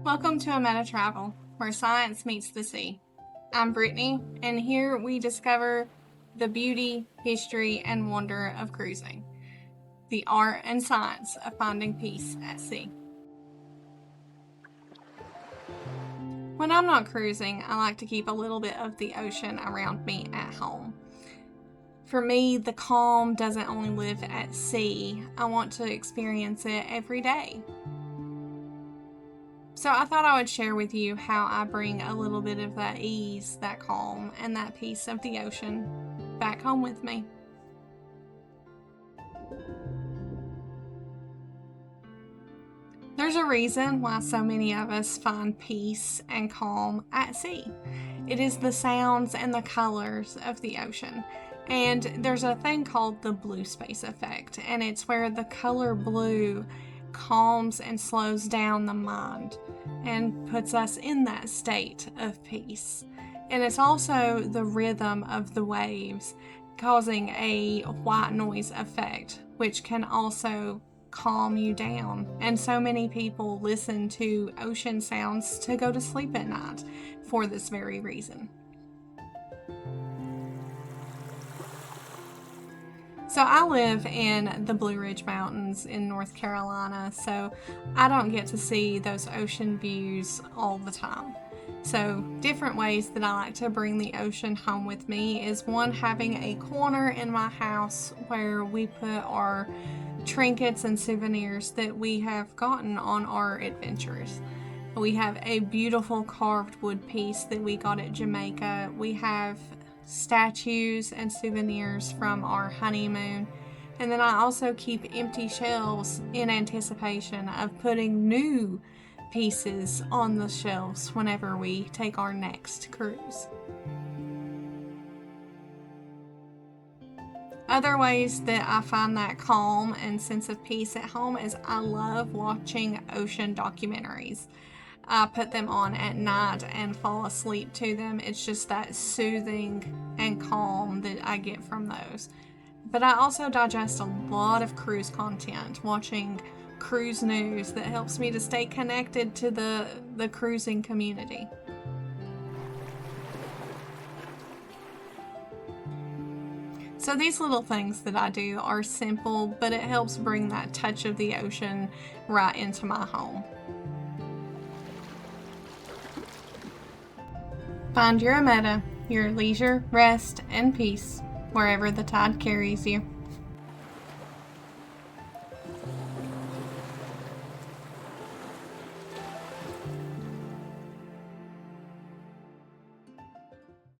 Welcome to Ametta Travel, where science meets the sea. I'm Brittany, and here we discover the beauty, history, and wonder of cruising, the art and science of finding peace at sea. When I'm not cruising, I like to keep a little bit of the ocean around me at home. For me, the calm doesn't only live at sea. I want to experience it every day. So I thought I would share with you how I bring a little bit of that ease, that calm, and that peace of the ocean back home with me. There's a reason why so many of us find peace and calm at sea. It is the sounds and the colors of the ocean. And there's a thing called the blue space effect, and it's where the color blue calms and slows down the mind and puts us in that state of peace. And it's also the rhythm of the waves causing a white noise effect, which can also calm you down. And so many people listen to ocean sounds to go to sleep at night for this very reason. So I live in the Blue Ridge Mountains in North Carolina, so I don't get to see those ocean views all the time. So different ways that I like to bring the ocean home with me is one, having a corner in my house where we put our trinkets and souvenirs that we have gotten on our adventures. We have a beautiful carved wood piece that we got at Jamaica. We have statues and souvenirs from our honeymoon. And then I also keep empty shelves in anticipation of putting new pieces on the shelves whenever we take our next cruise. Other ways that I find that calm and sense of peace at home is I love watching ocean documentaries. I put them on at night and fall asleep to them. It's just that soothing and calm that I get from those. But I also digest a lot of cruise content, watching cruise news that helps me to stay connected to the cruising community. So these little things that I do are simple, but it helps bring that touch of the ocean right into my home. Find your Ametta, your leisure, rest, and peace wherever the tide carries you.